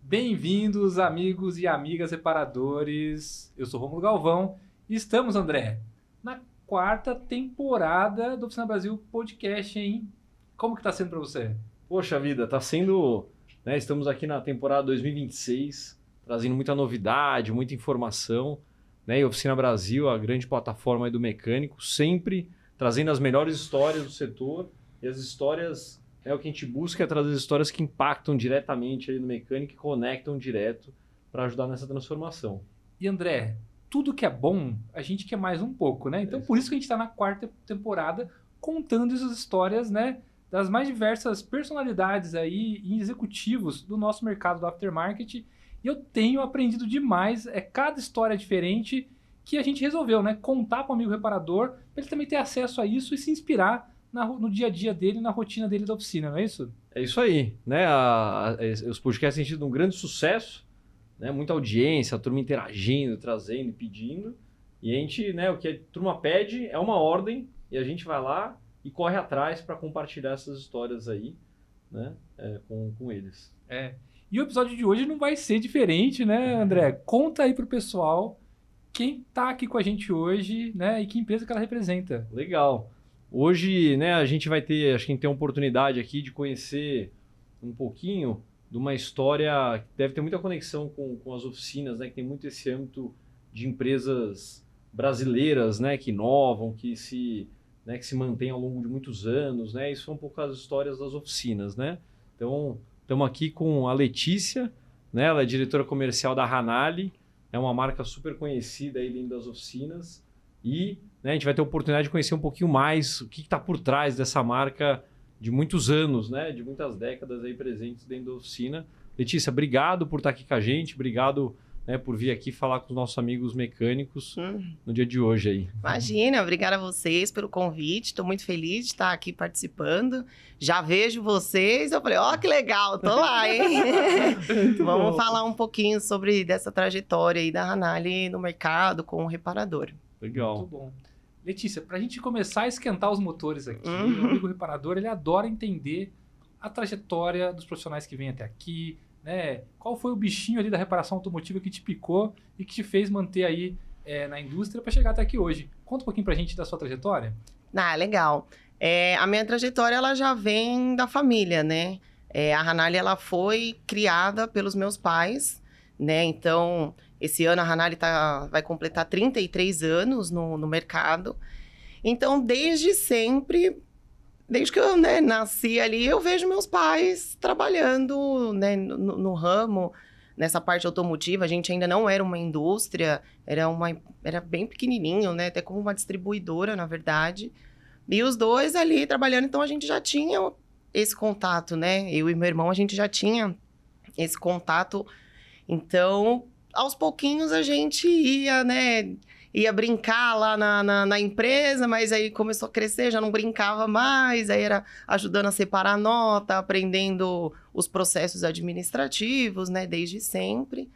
Bem-vindos, amigos e amigas reparadores. Eu sou Rômulo Galvão e estamos, André, na quarta temporada do Oficina Brasil Podcast, hein? Como que tá sendo para você? Poxa vida, tá sendo... estamos aqui na temporada 2026, trazendo muita novidade, muita informação. E Oficina Brasil, a grande plataforma aí do mecânico, sempre trazendo as melhores histórias do setor. E as histórias... o que a gente busca é trazer histórias que impactam diretamente aí no mecânico e conectam direto para ajudar nessa transformação. E André, tudo que é bom, a gente quer mais um pouco, né? Então por isso que a gente está na quarta temporada contando essas histórias, né? Das mais diversas personalidades aí e executivos do nosso mercado do aftermarket. E eu tenho aprendido demais, cada história diferente que a gente resolveu, né? Contar para o amigo reparador, para ele também ter acesso a isso e se inspirar no dia a dia dele, na rotina dele da oficina, não é isso? É isso aí, né? Os podcasts têm tido um grande sucesso, né? Muita audiência, a turma interagindo, trazendo e pedindo. E a gente, o que a turma pede é uma ordem e a gente vai lá e corre atrás para compartilhar essas histórias aí, né? Com eles. E o episódio de hoje não vai ser diferente, né, André? Conta aí pro pessoal quem tá aqui com a gente hoje, né? E que empresa que ela representa. Legal. Hoje, a gente vai ter, acho que a gente tem a oportunidade aqui de conhecer um pouquinho de uma história que deve ter muita conexão com as oficinas, né? Que tem muito esse âmbito de empresas brasileiras, né? Que inovam, que se mantêm ao longo de muitos anos, né? Isso são um pouco as histórias das oficinas, né? Então, estamos aqui com a Letícia, né? Ela é diretora comercial da Ranali, é uma marca super conhecida aí dentro das oficinas e a gente vai ter a oportunidade de conhecer um pouquinho mais o que está por trás dessa marca de muitos anos, né? De muitas décadas aí presentes dentro da oficina. Letícia, obrigado por estar aqui com a gente, obrigado por vir aqui falar com os nossos amigos mecânicos no dia de hoje aí. Imagina, obrigada a vocês pelo convite, estou muito feliz de estar aqui participando. Já vejo vocês, eu falei, que legal, tô lá, hein? Vamos falar um pouquinho sobre dessa trajetória aí da Ranali no mercado com o reparador. Legal. Muito bom. Letícia, para a gente começar a esquentar os motores aqui, o amigo reparador, ele adora entender a trajetória dos profissionais que vêm até aqui, né? Qual foi o bichinho ali da reparação automotiva que te picou e que te fez manter aí na indústria para chegar até aqui hoje? Conta um pouquinho para a gente da sua trajetória. Legal. A minha trajetória, ela já vem da família, né? A Ranali, ela foi criada pelos meus pais, né? Então... Esse ano a Ranali vai completar 33 anos no mercado. Então, desde sempre, desde que eu nasci ali, eu vejo meus pais trabalhando no ramo, nessa parte automotiva. A gente ainda não era uma indústria, era bem pequenininho, né? Até como uma distribuidora, na verdade. E os dois ali trabalhando, então a gente já tinha esse contato, né? Eu e meu irmão, a gente já tinha esse contato. Então... Aos pouquinhos a gente ia brincar lá na empresa, mas aí começou a crescer, já não brincava mais, aí era ajudando a separar a nota, aprendendo os processos administrativos, né, desde sempre.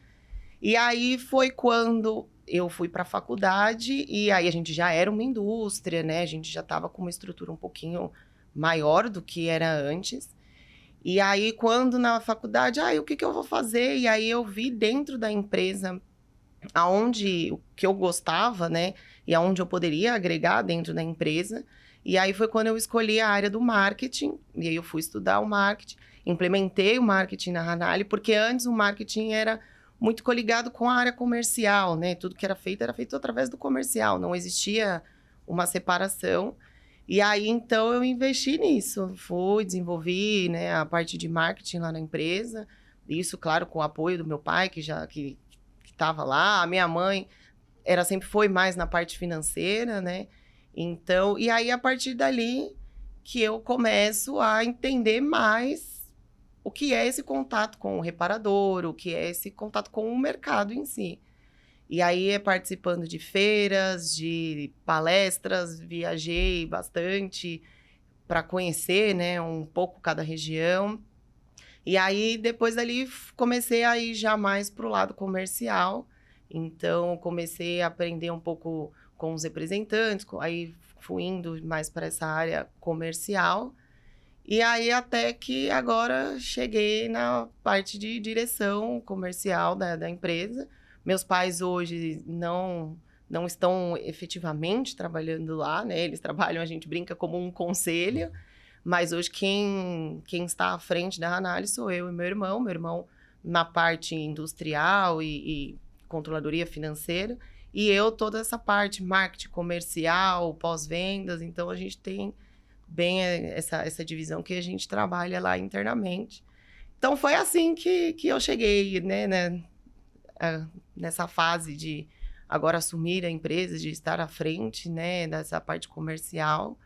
E aí foi quando eu fui para a faculdade e aí a gente já era uma indústria, né, a gente já estava com uma estrutura um pouquinho maior do que era antes. E aí, quando na faculdade, o que eu vou fazer? E aí eu vi dentro da empresa o que eu gostava, né? E aonde eu poderia agregar dentro da empresa. E aí foi quando eu escolhi a área do marketing. E aí eu fui estudar o marketing, implementei o marketing na Ranali, porque antes o marketing era muito coligado com a área comercial, né? Tudo que era feito através do comercial, não existia uma separação. E aí, então, eu investi nisso. Desenvolvi, né, a parte de marketing lá na empresa. Isso, claro, com o apoio do meu pai, que estava lá. A minha mãe sempre foi mais na parte financeira, né? Então, e aí, a partir dali, que eu começo a entender mais o que é esse contato com o reparador, o que é esse contato com o mercado em si. E aí, participando de feiras, de palestras, viajei bastante para conhecer, né, um pouco cada região. E aí, depois dali, comecei a ir já mais para o lado comercial. Então, comecei a aprender um pouco com os representantes, aí fui indo mais para essa área comercial. E aí, até que agora cheguei na parte de direção comercial da empresa. Meus pais hoje não estão efetivamente trabalhando lá, né? Eles trabalham, a gente brinca, como um conselho. Mas hoje quem está à frente da Hanali sou eu e meu irmão. Meu irmão na parte industrial e controladoria financeira. E eu toda essa parte, marketing comercial, pós-vendas. Então, a gente tem bem essa divisão que a gente trabalha lá internamente. Então, foi assim que eu cheguei, né, nessa fase de agora assumir a empresa, de estar à frente, né, dessa parte comercial.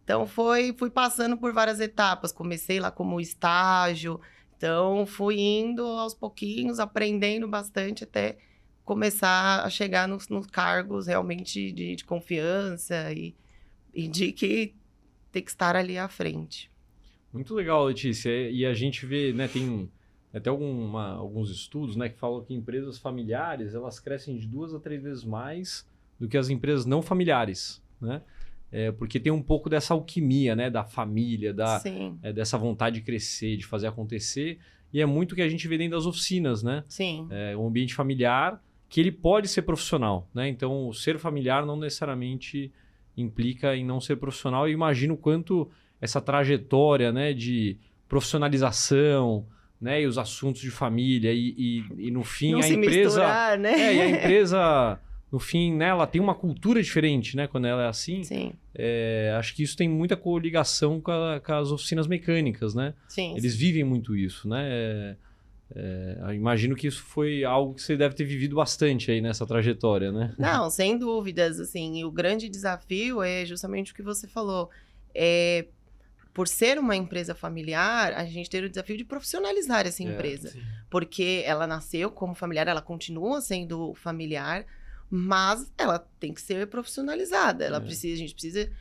Então, fui passando por várias etapas. Comecei lá como estágio, então fui indo aos pouquinhos, aprendendo bastante até começar a chegar nos cargos realmente de confiança e de que ter que estar ali à frente. Muito legal, Letícia. E a gente vê, né, tem até alguns estudos, né, que falam que empresas familiares, elas crescem de 2 a 3 vezes mais do que as empresas não familiares, né? Porque tem um pouco dessa alquimia, né, da família, dessa vontade de crescer, de fazer acontecer. E é muito o que a gente vê dentro das oficinas, né? Sim. Um ambiente familiar que ele pode ser profissional, né? Então, o ser familiar não necessariamente implica em não ser profissional. E imagino o quanto essa trajetória, né, de profissionalização, né, e os assuntos de família e no fim não a se empresa, misturar, né? e a empresa no fim, né, ela tem uma cultura diferente, né, quando ela é assim. Sim. Acho que isso tem muita coligação com as oficinas mecânicas, né? Sim. Eles vivem muito isso, né? Imagino que isso foi algo que você deve ter vivido bastante aí nessa trajetória, né? Não, sem dúvidas, assim, e o grande desafio é justamente o que você falou. Por ser uma empresa familiar, a gente tem o desafio de profissionalizar essa empresa. Sim. Porque ela nasceu como familiar, ela continua sendo familiar, mas ela tem que ser profissionalizada. A gente precisa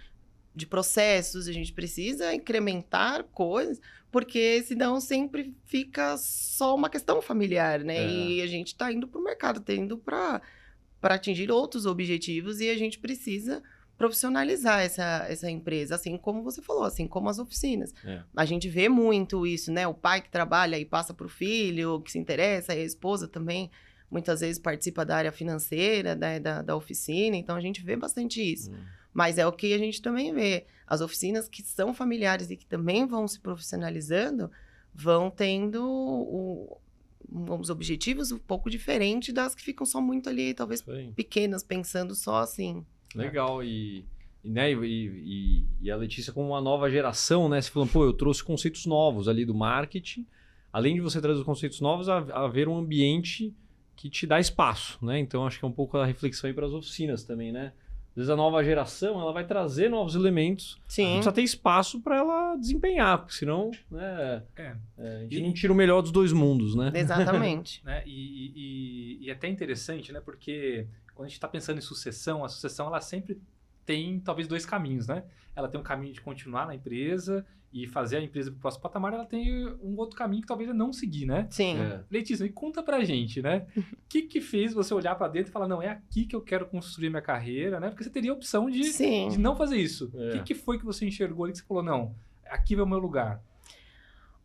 de processos, a gente precisa incrementar coisas, porque senão sempre fica só uma questão familiar, né? E a gente está indo para o mercado, está indo para atingir outros objetivos e a gente precisa profissionalizar essa empresa, assim como você falou, assim como as oficinas. A gente vê muito isso, né? O pai que trabalha e passa para o filho, que se interessa, e a esposa também muitas vezes participa da área financeira, da oficina, então a gente vê bastante isso. Mas é o que a gente também vê. As oficinas que são familiares e que também vão se profissionalizando, vão tendo uns objetivos um pouco diferentes das que ficam só muito ali, talvez pequenas, pensando só assim. Legal. E a Letícia como uma nova geração, né? Você falou, pô, eu trouxe conceitos novos ali do marketing. Além de você trazer os conceitos novos, haver um ambiente que te dá espaço, né? Então, acho que é um pouco a reflexão aí para as oficinas também, né? Às vezes a nova geração, ela vai trazer novos elementos. Sim. Precisa ter espaço para ela desempenhar, porque senão, né, a gente não tira o melhor dos dois mundos, né? Exatamente. Né? E é até interessante, né? Porque quando a gente está pensando em sucessão, a sucessão ela sempre tem talvez 2 caminhos, né? Ela tem um caminho de continuar na empresa e fazer a empresa para o próximo patamar, ela tem um outro caminho que talvez é não seguir, né? Sim. Letícia, me conta pra gente, né? O que fez você olhar para dentro e falar, não, é aqui que eu quero construir minha carreira, né? Porque você teria a opção de não fazer isso. O que foi que você enxergou ali que você falou, não, aqui é o meu lugar?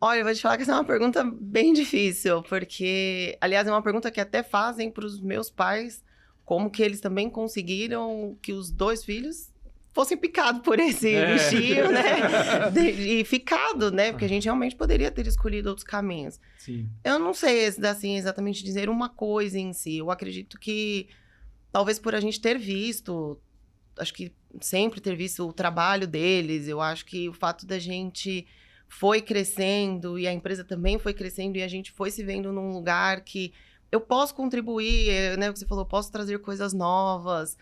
Olha, eu vou te falar que essa é uma pergunta bem difícil, porque, aliás, é uma pergunta que até fazem para os meus pais, como que eles também conseguiram que os 2 filhos fossem picados por esse bichinho, né? E ficado, né? Porque a gente realmente poderia ter escolhido outros caminhos. Sim. Eu não sei, assim, exatamente dizer uma coisa em si. Eu acredito que, talvez por a gente ter visto, acho que sempre ter visto o trabalho deles, eu acho que o fato da gente foi crescendo e a empresa também foi crescendo e a gente foi se vendo num lugar que eu posso contribuir, né? O que você falou, posso trazer coisas novas,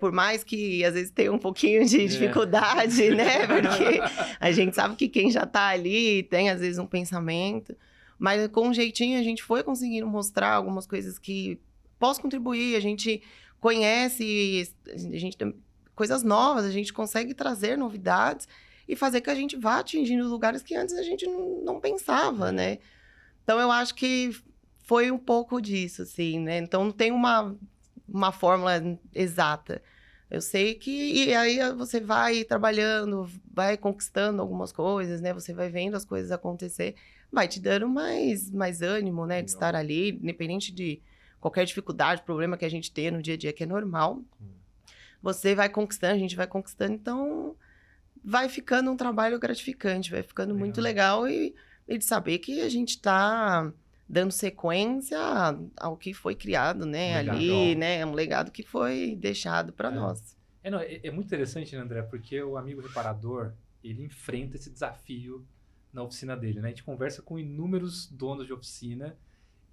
por mais que às vezes tenha um pouquinho de dificuldade, né? Porque a gente sabe que quem já tá ali tem às vezes um pensamento, mas com um jeitinho a gente foi conseguindo mostrar algumas coisas que posso contribuir, a gente conhece, a gente tem coisas novas, a gente consegue trazer novidades e fazer que a gente vá atingindo lugares que antes a gente não pensava, né? Então eu acho que foi um pouco disso, assim, né? Então, não tem uma fórmula exata. Eu sei que... E aí você vai trabalhando, vai conquistando algumas coisas, né? Você vai vendo as coisas acontecer, vai te dando mais ânimo, né? De estar ali, independente de qualquer dificuldade, problema que a gente tem no dia a dia, que é normal. Você vai conquistando, a gente vai conquistando, então vai ficando um trabalho gratificante, vai ficando muito legal e de saber que a gente está dando sequência ao que foi criado, né, ali, né, é um legado que foi deixado para nós. É muito interessante, né, André, porque o amigo reparador, ele enfrenta esse desafio na oficina dele, né? A gente conversa com inúmeros donos de oficina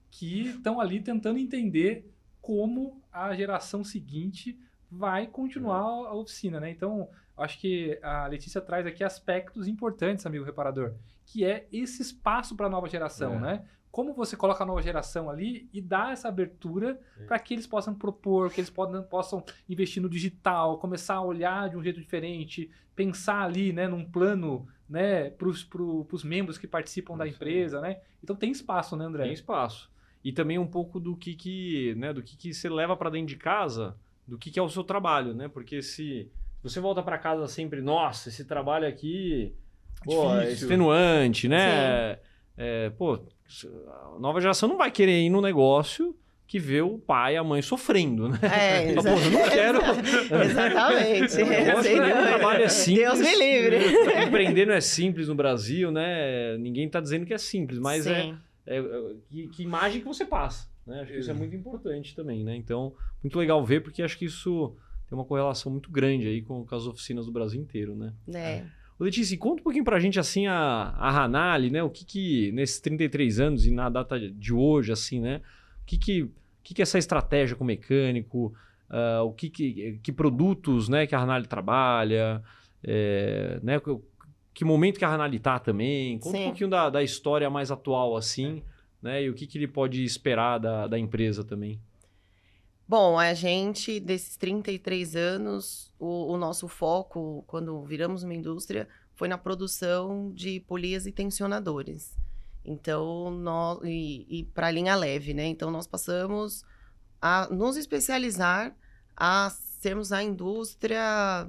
que estão ali tentando entender como a geração seguinte vai continuar a oficina, né? Então, acho que a Letícia traz aqui aspectos importantes, amigo reparador, que é esse espaço para a nova geração, né? Como você coloca a nova geração ali e dá essa abertura para que eles possam propor, que eles possam investir no digital, começar a olhar de um jeito diferente, pensar ali, né, num plano, né, para os membros que participam da empresa, né? Então tem espaço, né, André? Tem espaço. E também um pouco do que você leva para dentro de casa, do que é o seu trabalho, né? Porque se você volta para casa sempre, nossa, esse trabalho aqui, pô, é extenuante, né? A nova geração não vai querer ir no negócio que vê o pai e a mãe sofrendo, né? Pô, eu não quero. Exatamente. O trabalho é simples. Deus me livre. Empreender não é simples no Brasil, né? Ninguém está dizendo que é simples, mas que imagem que você passa, né? Acho que isso é muito importante também, né? Então, muito legal ver, porque acho que isso tem uma correlação muito grande aí com as oficinas do Brasil inteiro, né? Letícia, conta um pouquinho pra gente, assim, a Hanali, né? O que nesses 33 anos e na data de hoje, assim, né? O que é essa estratégia com o mecânico? Que produtos, né, que a Hanali trabalha? Né? Que momento que a Hanali tá também? Conta um pouquinho da história mais atual, assim, né? E o que ele pode esperar da empresa também. Bom, a gente, desses 33 anos, o nosso foco, quando viramos uma indústria, foi na produção de polias e tensionadores. Então, e para a linha leve, né? Então, nós passamos a nos especializar, a sermos a indústria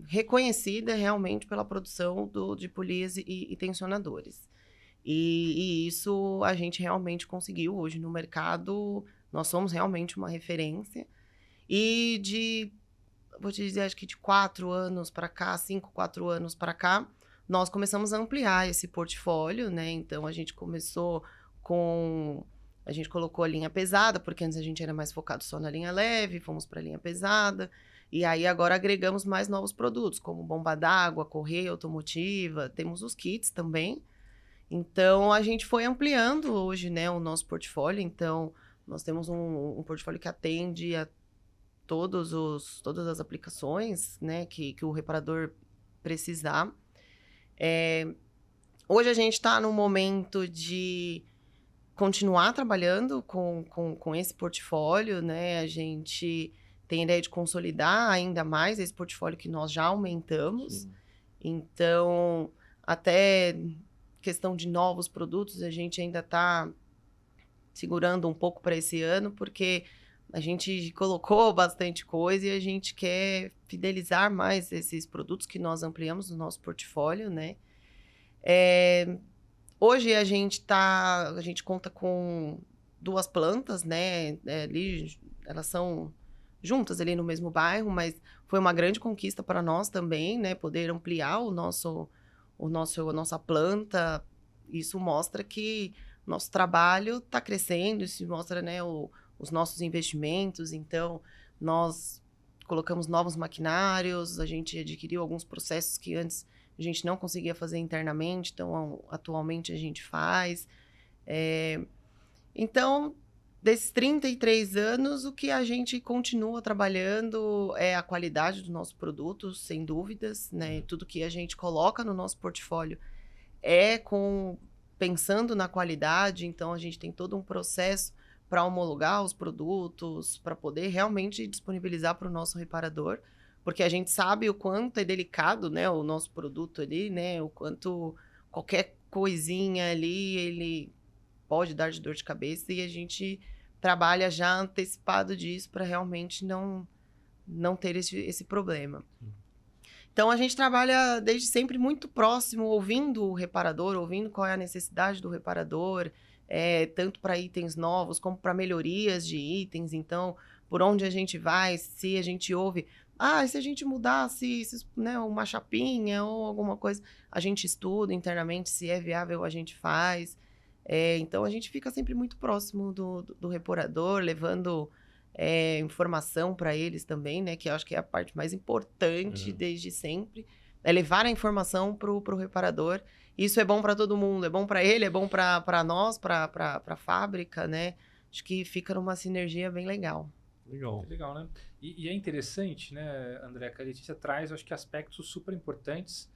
reconhecida realmente pela produção de polias e tensionadores. E isso a gente realmente conseguiu hoje no mercado. Nós somos realmente uma referência. E vou te dizer, acho que de 4 anos para cá, 4 anos para cá, nós começamos a ampliar esse portfólio, né? Então, a gente começou a gente colocou a linha pesada, porque antes a gente era mais focado só na linha leve, fomos para a linha pesada. E aí, agora agregamos mais novos produtos, como bomba d'água, correia automotiva, temos os kits também. Então, a gente foi ampliando hoje, né, o nosso portfólio. Então, nós temos um portfólio que atende a todas as aplicações, né, que o reparador precisar. Hoje a gente está no momento de continuar trabalhando com esse portfólio, né? A gente tem a ideia de consolidar ainda mais esse portfólio que nós já aumentamos. Sim. Então, até questão de novos produtos, a gente ainda está segurando um pouco para esse ano, porque a gente colocou bastante coisa e a gente quer fidelizar mais esses produtos que nós ampliamos no nosso portfólio, né? Hoje a gente conta com 2 plantas, né? Ali, elas são juntas ali no mesmo bairro, mas foi uma grande conquista para nós também, né? Poder ampliar a nossa planta. Isso mostra que nosso trabalho está crescendo, isso mostra, né, os nossos investimentos. Então, nós colocamos novos maquinários, a gente adquiriu alguns processos que antes a gente não conseguia fazer internamente, então atualmente a gente faz. Então, desses 33 anos, o que a gente continua trabalhando é a qualidade do nosso produto, sem dúvidas, né? Tudo que a gente coloca no nosso portfólio pensando na qualidade. Então, a gente tem todo um processo para homologar os produtos, para poder realmente disponibilizar para o nosso reparador, porque a gente sabe o quanto é delicado, né, o nosso produto ali, né, o quanto qualquer coisinha ali, ele pode dar de dor de cabeça, e a gente trabalha já antecipado disso para realmente não não ter esse problema. Então, a gente trabalha desde sempre muito próximo, ouvindo o reparador, ouvindo qual é a necessidade do reparador, tanto para itens novos como para melhorias de itens. Então, por onde a gente vai, se a gente ouve... se a gente mudasse né, uma chapinha ou alguma coisa, a gente estuda internamente, se é viável a gente faz. Então, a gente fica sempre muito próximo do reparador, levando... informação para eles também, né? Que eu acho que é a parte mais importante desde sempre. É levar a informação pro reparador. Isso é bom para todo mundo. É bom para ele, é bom para nós, para a fábrica, né? Acho que fica numa sinergia bem legal. Legal. Legal, né? E é interessante, né, André, que a Letícia traz, eu acho que aspectos super importantes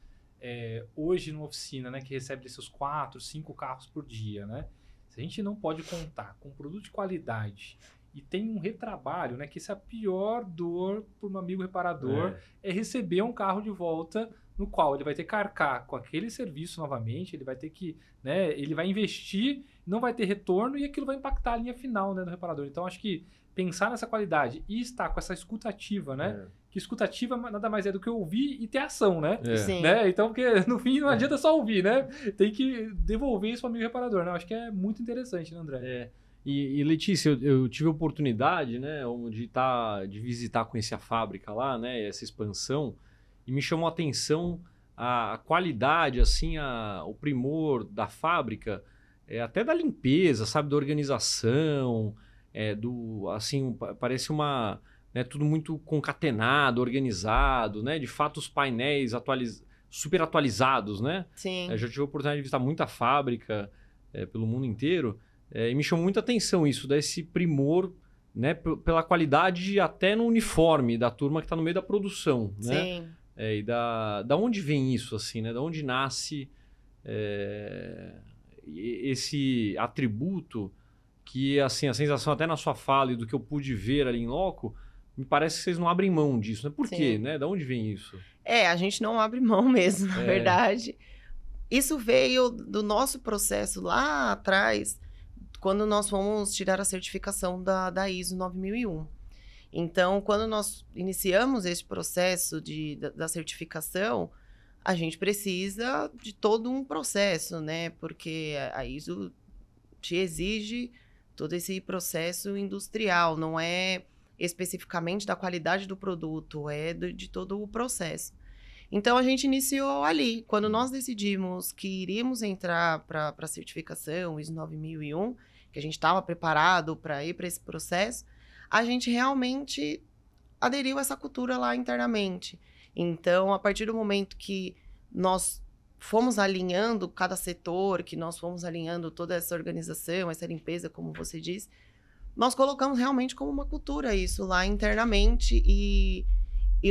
hoje numa oficina, né? Que recebe seus 4, 5 carros por dia, né? Se a gente não pode contar com produto de qualidade... E tem um retrabalho, né? Que essa é a pior dor para um amigo reparador é receber um carro de volta no qual ele vai ter que arcar com aquele serviço novamente, ele vai ter que, né? Ele vai investir, não vai ter retorno e aquilo vai impactar a linha final, né, do reparador. Então, acho que pensar nessa qualidade e estar com essa escutativa, né? Que escutativa nada mais é do que ouvir e ter ação, né? Sim. Né? Então, porque no fim não adianta só ouvir, né? Tem que devolver isso para o amigo reparador, né? Acho que é muito interessante, né, André? E Letícia, eu tive a oportunidade, né, de visitar, conhecer a fábrica lá, né, essa expansão, e me chamou a atenção a qualidade, assim, o primor da fábrica, até da limpeza, sabe, da organização, assim, parece tudo muito concatenado, organizado, né, de fato os painéis super atualizados, né? Sim. Eu já tive a oportunidade de visitar muita fábrica pelo mundo inteiro. E me chamou muita atenção isso, desse primor, né, pela qualidade até no uniforme da turma que está no meio da produção. Né? Sim. E da onde vem isso, assim, né? Da onde nasce esse atributo que, assim, a sensação até na sua fala e do que eu pude ver ali em loco, me parece que vocês não abrem mão disso. Né? Por quê? Né? Da onde vem isso? A gente não abre mão mesmo, na verdade. Isso veio do nosso processo lá atrás, quando nós fomos tirar a certificação da ISO 9001. Então, quando nós iniciamos esse processo da certificação, a gente precisa de todo um processo, né? Porque a ISO te exige todo esse processo industrial, não é especificamente da qualidade do produto, é de todo o processo. Então, a gente iniciou ali. Quando nós decidimos que iríamos entrar para a certificação ISO 9001, que a gente estava preparado para ir para esse processo, a gente realmente aderiu a essa cultura lá internamente. Então, a partir do momento que nós fomos alinhando cada setor, que nós fomos alinhando toda essa organização, essa limpeza, como você disse, nós colocamos realmente como uma cultura isso lá internamente e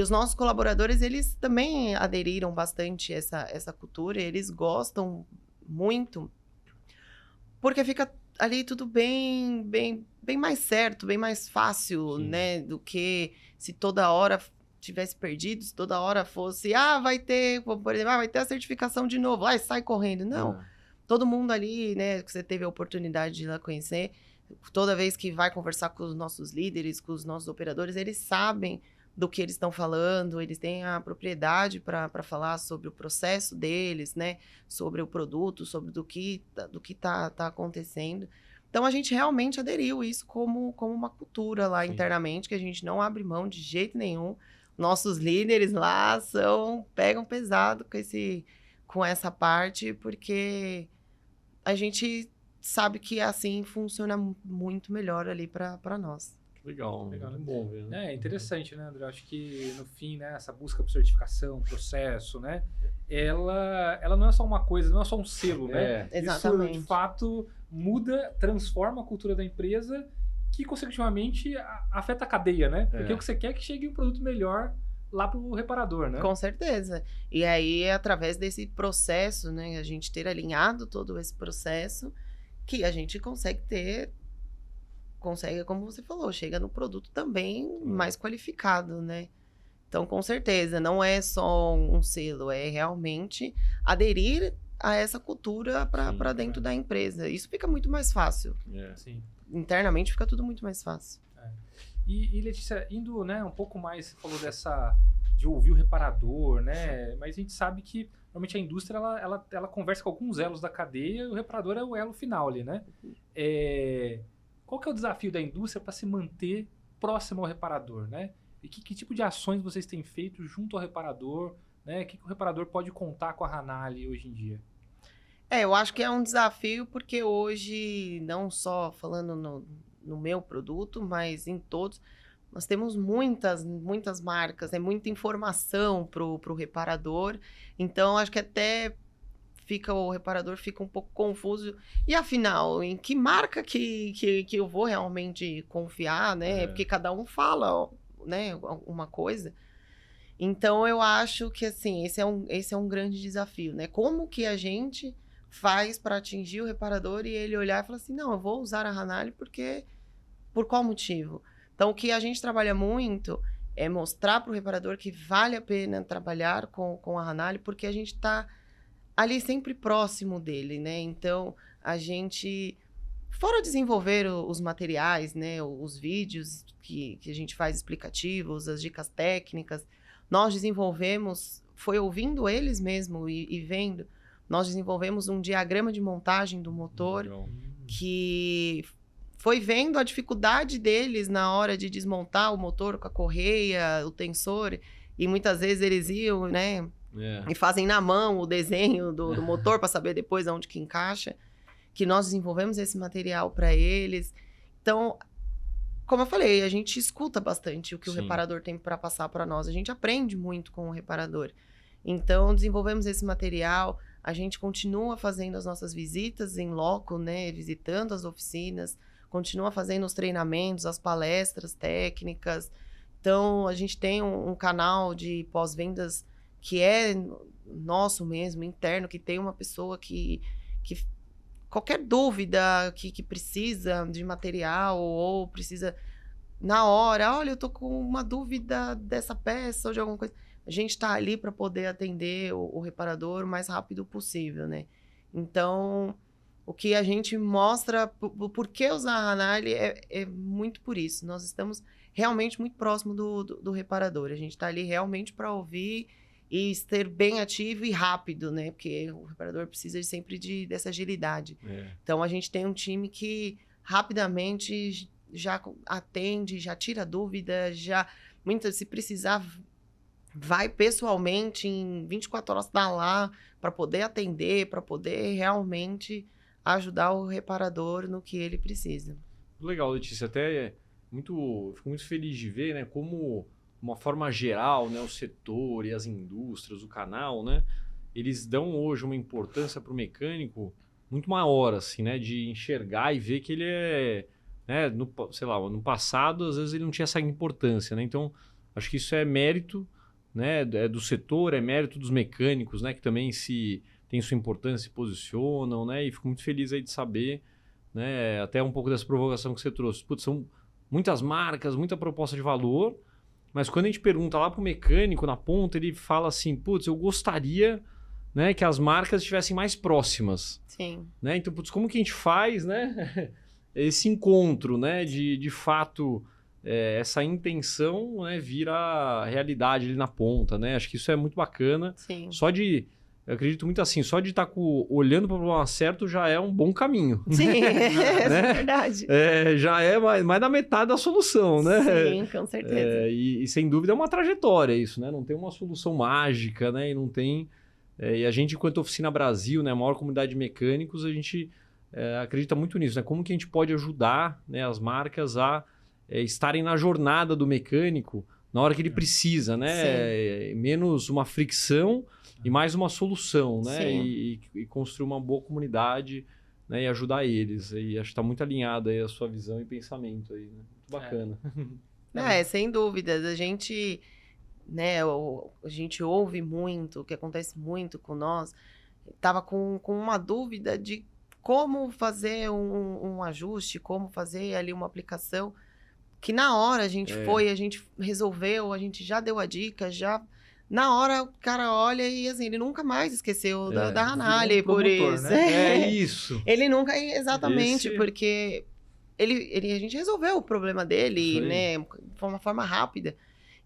os nossos colaboradores, eles também aderiram bastante a essa cultura, eles gostam muito, porque fica ali tudo bem mais certo, bem mais fácil, sim, né? Do que se toda hora tivesse perdido, se toda hora fosse, vai ter, por exemplo, vai ter a certificação de novo, sai correndo. Não, todo mundo ali, né, que você teve a oportunidade de ir lá conhecer, toda vez que vai conversar com os nossos líderes, com os nossos operadores, eles sabem do que eles estão falando, eles têm a propriedade para falar sobre o processo deles, né? Sobre o produto, sobre do que tá acontecendo. Então, a gente realmente aderiu isso como uma cultura lá, sim, internamente, que a gente não abre mão de jeito nenhum. Nossos líderes lá pegam pesado com essa parte, porque a gente sabe que assim funciona muito melhor ali para nós. Legal, legal, né? Bom ver, né? É interessante, né, André? Acho que no fim, né, essa busca por certificação, processo, né, ela não é só uma coisa, não é só um selo, né? Exatamente. Isso, de fato, muda, transforma a cultura da empresa, que consecutivamente afeta a cadeia, né? Porque o que você quer é que chegue um produto melhor lá para o reparador, né? Com certeza. E aí, através desse processo, né, a gente ter alinhado todo esse processo, que a gente consegue, como você falou, chega no produto também mais qualificado, né? Então, com certeza, não é só um selo, é realmente aderir a essa cultura para dentro da empresa. Isso fica muito mais fácil. Sim. Internamente fica tudo muito mais fácil. E Letícia, indo, né, um pouco mais, você falou de ouvir o reparador, né? Mas a gente sabe que normalmente a indústria ela conversa com alguns elos da cadeia e o reparador é o elo final ali, né? Qual que é o desafio da indústria para se manter próximo ao reparador, né? E que tipo de ações vocês têm feito junto ao reparador, né? O que o reparador pode contar com a Hanali hoje em dia? Eu acho que é um desafio porque hoje, não só falando no meu produto, mas em todos, nós temos muitas marcas, muita informação para o reparador. Então, acho que até o reparador fica um pouco confuso. E afinal, em que marca que eu vou realmente confiar, né? Porque cada um fala, né, uma coisa. Então, eu acho que, assim, esse é um grande desafio, né? Como que a gente faz para atingir o reparador e ele olhar e falar assim, não, eu vou usar a Hanali porque... Por qual motivo? Então, o que a gente trabalha muito é mostrar para o reparador que vale a pena trabalhar com a Hanali, porque a gente está ali sempre próximo dele, né? Então, a gente, fora desenvolver os materiais, né? Os vídeos que a gente faz explicativos, as dicas técnicas, nós desenvolvemos, foi ouvindo eles mesmo e vendo, nós desenvolvemos um diagrama de montagem do motor que... Foi vendo a dificuldade deles na hora de desmontar o motor com a correia, o tensor, e muitas vezes eles iam, né, e fazem na mão o desenho do motor para saber depois aonde que encaixa, que nós desenvolvemos esse material para eles. Então, como eu falei, a gente escuta bastante o que o reparador tem para passar para nós, a gente aprende muito com o reparador. Então, desenvolvemos esse material, a gente continua fazendo as nossas visitas em loco, né, visitando as oficinas, continua fazendo os treinamentos, as palestras técnicas. Então, a gente tem um canal de pós-vendas que é nosso mesmo, interno, que tem uma pessoa que qualquer dúvida que precisa de material ou precisa na hora, olha, eu tô com uma dúvida dessa peça ou de alguma coisa. A gente está ali para poder atender o reparador o mais rápido possível, né? Então... O que a gente mostra, por que usar a Hanali é muito por isso. Nós estamos realmente muito próximo do reparador. A gente está ali realmente para ouvir e ser bem ativo e rápido, né? Porque o reparador precisa sempre dessa agilidade. Então, a gente tem um time que rapidamente já atende, já tira dúvida, se precisar, vai pessoalmente em 24 horas, está lá para poder atender, para poder realmente... ajudar o reparador no que ele precisa. Legal, Letícia. Até fico muito feliz de ver, né, como, uma forma geral, né, o setor e as indústrias, o canal, né, eles dão hoje uma importância para o mecânico muito maior, assim, né, de enxergar e ver que ele né, no passado, às vezes ele não tinha essa importância, né, então acho que isso é mérito, né, do setor, é mérito dos mecânicos, né, que também tem sua importância, se posicionam, né? E fico muito feliz aí de saber, né? Até um pouco dessa provocação que você trouxe. Putz, são muitas marcas, muita proposta de valor, mas quando a gente pergunta lá pro mecânico, na ponta, ele fala assim, putz, eu gostaria, né, que as marcas estivessem mais próximas. Sim. Né? Então, putz, como que a gente faz, né? Esse encontro, né? De fato, essa intenção, né, vira realidade ali na ponta, né? Acho que isso é muito bacana. Sim. Eu acredito muito assim, só de estar olhando para o problema certo já é um bom caminho. Sim, né? É verdade. Já é mais da metade da solução, né? Sim, com certeza. E sem dúvida é uma trajetória isso, né? Não tem uma solução mágica, né? E não tem... e a gente, enquanto Oficina Brasil, né, a maior comunidade de mecânicos, a gente acredita muito nisso, né? Como que a gente pode ajudar, né, as marcas a estarem na jornada do mecânico na hora que ele precisa, né? Menos uma fricção e mais uma solução, né? E construir uma boa comunidade, né? E ajudar eles. E acho que está muito alinhado aí a sua visão e pensamento aí, né? Muito bacana. Sem dúvidas. A gente, né, a gente ouve muito, o que acontece muito com nós. Estava com uma dúvida de como fazer um ajuste, como fazer ali uma aplicação, que na hora a gente a gente resolveu, a gente já deu a dica, já... Na hora, o cara olha e, assim, ele nunca mais esqueceu da Hanali por isso. Né? É isso. Ele nunca... Exatamente, porque a gente resolveu o problema dele, né? De uma forma rápida.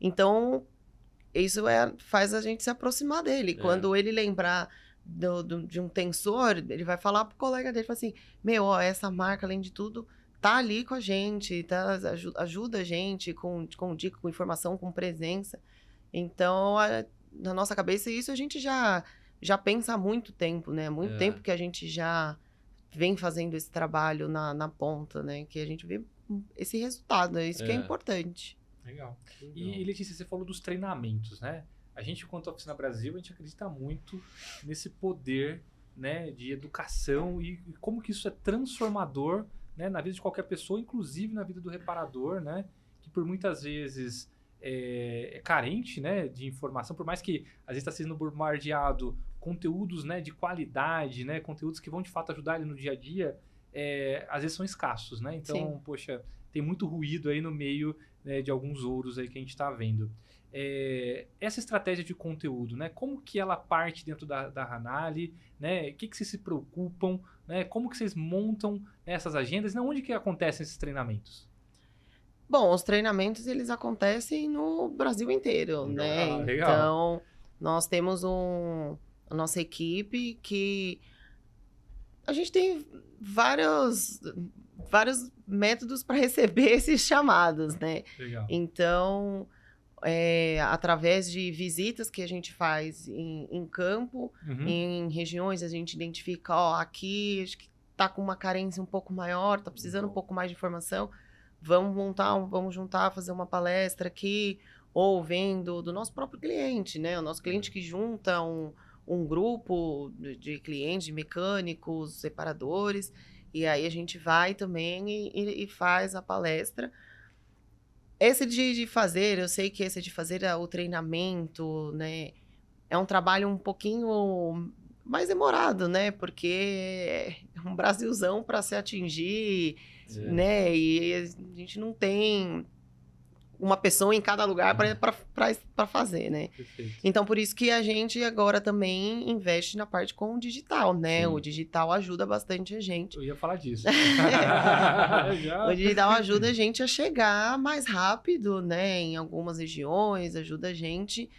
Então, isso faz a gente se aproximar dele. Quando ele lembrar de um tensor, ele vai falar pro colega dele, fala assim, essa marca, além de tudo, tá ali com a gente, ajuda a gente com dica, com informação, com presença. Então, na nossa cabeça, isso a gente já pensa há muito tempo, né? Muito tempo que a gente já vem fazendo esse trabalho na ponta, né? Que a gente vê esse resultado, é isso que é importante. Legal. E Letícia, você falou dos treinamentos, né? A gente, enquanto Oficina Brasil, a gente acredita muito nesse poder, né, de educação e como que isso é transformador, né, na vida de qualquer pessoa, inclusive na vida do reparador, né? Que por muitas vezes é carente, né, de informação, por mais que às vezes está sendo bombardeado conteúdos, né, de qualidade, né, conteúdos que vão de fato ajudar ele no dia a dia, às vezes são escassos, né? Então, poxa, tem muito ruído aí no meio, né, de alguns ouros aí que a gente está vendo. Essa estratégia de conteúdo, né? Como que ela parte dentro da Hanali, né? O que vocês se preocupam, né? Como que vocês montam essas agendas? Né? Onde que acontecem esses treinamentos? Bom, os treinamentos, eles acontecem no Brasil inteiro, né? Legal. Então, nós temos a nossa equipe que a gente tem vários métodos para receber esses chamados, né? Legal. Então, através de visitas que a gente faz em campo, em regiões, a gente identifica, aqui acho que está com uma carência um pouco maior, está precisando um pouco mais de informação, vamos juntar, fazer uma palestra aqui, ou vendo do nosso próprio cliente, né? O nosso cliente que junta um grupo de clientes, de mecânicos, separadores, e aí a gente vai também e faz a palestra. Esse de fazer, eu sei que esse de fazer o treinamento, né, é um trabalho um pouquinho mais demorado, né, porque é um Brasilzão para se atingir, né, e a gente não tem uma pessoa em cada lugar para fazer, né. Perfeito. Então, por isso que a gente agora também investe na parte com o digital, né? Sim. O digital ajuda bastante a gente. Eu ia falar disso. O digital ajuda a gente a chegar mais rápido, né? Em algumas regiões, ajuda a gente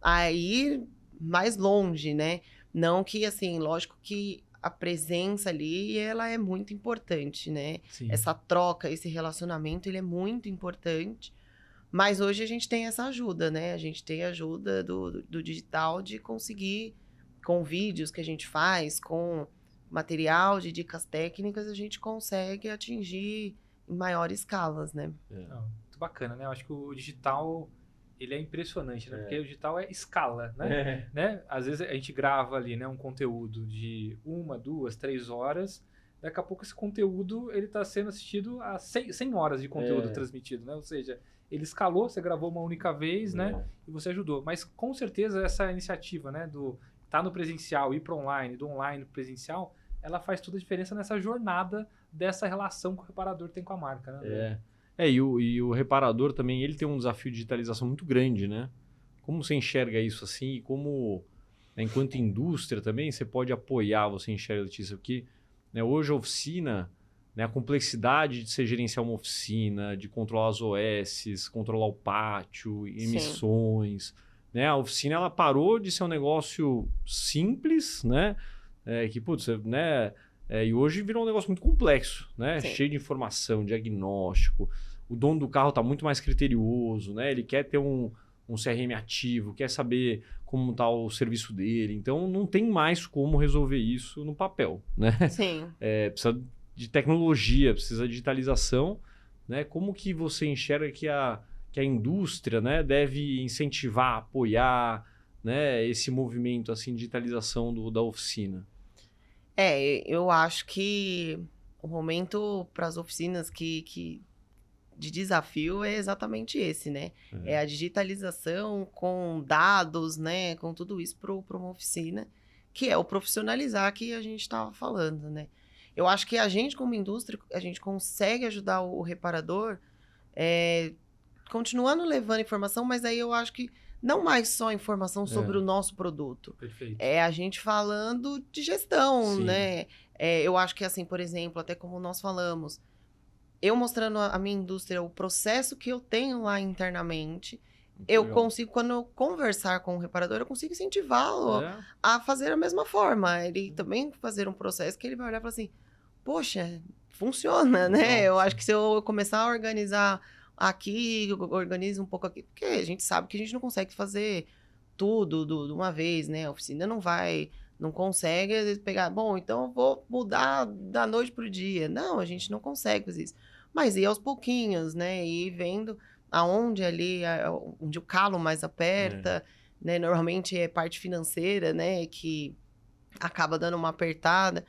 a ir mais longe, né? Não que, assim, lógico que a presença ali, ela é muito importante, né? Sim. Essa troca, esse relacionamento, ele é muito importante. Mas hoje a gente tem essa ajuda, né? A gente tem a ajuda do digital de conseguir, com vídeos que a gente faz, com material de dicas técnicas, a gente consegue atingir em maiores escalas, né? Não, muito bacana, né? Eu acho que o digital, ele é impressionante, né? Porque o digital é escala, né? Às vezes a gente grava ali, né, um conteúdo de 1, 2, 3 horas, daqui a pouco esse conteúdo, ele está sendo assistido a 100 horas de conteúdo transmitido, né? Ou seja, ele escalou, você gravou uma única vez, né? E você ajudou. Mas com certeza essa iniciativa, né? Do tá no presencial, ir para online, do online para presencial, ela faz toda a diferença nessa jornada dessa relação que o reparador tem com a marca, né? E o reparador também, ele tem um desafio de digitalização muito grande, né? Como você enxerga isso assim? E como, né, enquanto indústria também, você pode apoiar, você enxerga, Letícia, porque, né, hoje a oficina, né, a complexidade de você gerenciar uma oficina, de controlar as OS, controlar o pátio, emissões, né? A oficina, ela parou de ser um negócio simples, né? Que, putz, né? E hoje virou um negócio muito complexo, né? Sim. Cheio de informação, diagnóstico. O dono do carro está muito mais criterioso, né? Ele quer ter um CRM ativo, quer saber como está o serviço dele. Então, não tem mais como resolver isso no papel, né? Sim. Precisa de tecnologia, precisa de digitalização, né? Como que você enxerga que a indústria, né, deve incentivar, apoiar, né, esse movimento assim, de digitalização da oficina? Eu acho que o momento para as oficinas de desafio é exatamente esse, né? É a digitalização com dados, né? Com tudo isso para uma oficina, que é o profissionalizar que a gente estava falando, né? Eu acho que a gente, como indústria, a gente consegue ajudar o reparador continuando levando informação, mas aí eu acho que não mais só informação sobre o nosso produto. Perfeito. É a gente falando de gestão, Sim. né? Eu acho que, assim, por exemplo, até como nós falamos, eu mostrando a minha indústria, o processo que eu tenho lá internamente, Muito eu legal. consigo, quando eu conversar com o reparador, eu consigo incentivá-lo É, a fazer da mesma forma. Ele também fazer um processo que ele vai olhar e falar assim, poxa, funciona, né? Eu acho que se eu começar a organizar aqui, eu organizo um pouco aqui, porque a gente sabe que a gente não consegue fazer tudo de uma vez, né? A oficina não consegue às vezes, pegar, bom, então eu vou mudar da noite pro dia. Não, a gente não consegue fazer isso. Mas ir aos pouquinhos, né? E ir vendo aonde ali, onde o calo mais aperta, né? Normalmente é parte financeira, né? Que acaba dando uma apertada.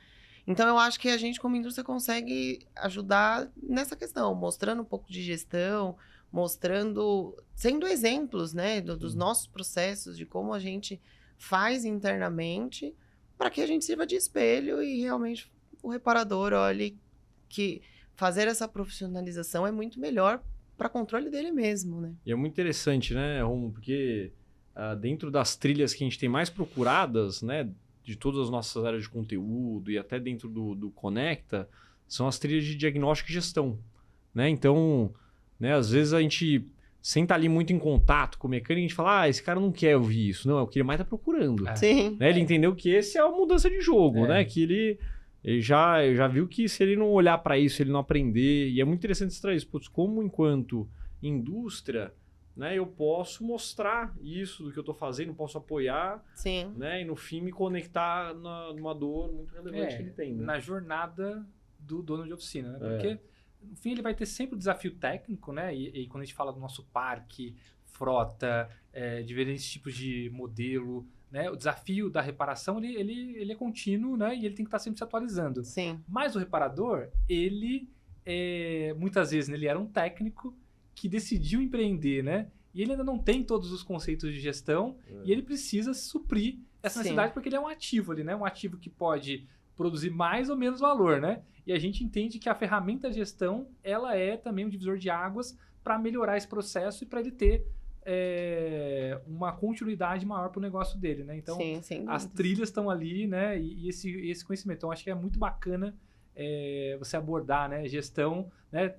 Então, eu acho que a gente, como indústria, consegue ajudar nessa questão, mostrando um pouco de gestão, mostrando, sendo exemplos, né, dos nossos processos, de como a gente faz internamente, para que a gente sirva de espelho e realmente o reparador olhe que fazer essa profissionalização é muito melhor para controle dele mesmo, né? E é muito interessante, né, Romulo? Porque dentro das trilhas que a gente tem mais procuradas, né, de todas as nossas áreas de conteúdo e até dentro do Conecta, são as trilhas de diagnóstico e gestão, né? Então, né, às vezes a gente senta ali muito em contato com o mecânico e a gente fala, esse cara não quer ouvir isso. Não, é o que ele mais está procurando. Sim. Né? Ele entendeu que esse é uma mudança de jogo, É. né? Que ele já viu que se ele não olhar para isso, ele não aprender. E é muito interessante extrair isso. Putz, como enquanto indústria, né, eu posso mostrar isso do que eu estou fazendo, posso apoiar, Sim. né? E no fim me conectar numa dor muito relevante que ele tem. Né? Na jornada do dono de oficina, né? É. Porque, no fim, ele vai ter sempre o desafio técnico, né? E quando a gente fala do nosso parque, frota, diferentes tipos de modelo, né? O desafio da reparação, ele é contínuo, né? E ele tem que estar sempre se atualizando. Sim. Mas o reparador, ele, muitas vezes, né, ele era um técnico que decidiu empreender, né? E ele ainda não tem todos os conceitos de gestão e ele precisa suprir essa Sim. necessidade porque ele é um ativo ali, né? Um ativo que pode produzir mais ou menos valor, né? E a gente entende que a ferramenta de gestão, ela é também um divisor de águas para melhorar esse processo e para ele ter uma continuidade maior para o negócio dele, né? Então, Sim, sem as dúvidas. trilhas estão ali, né? E esse conhecimento. Então, acho que é muito bacana você abordar, né? Gestão, né?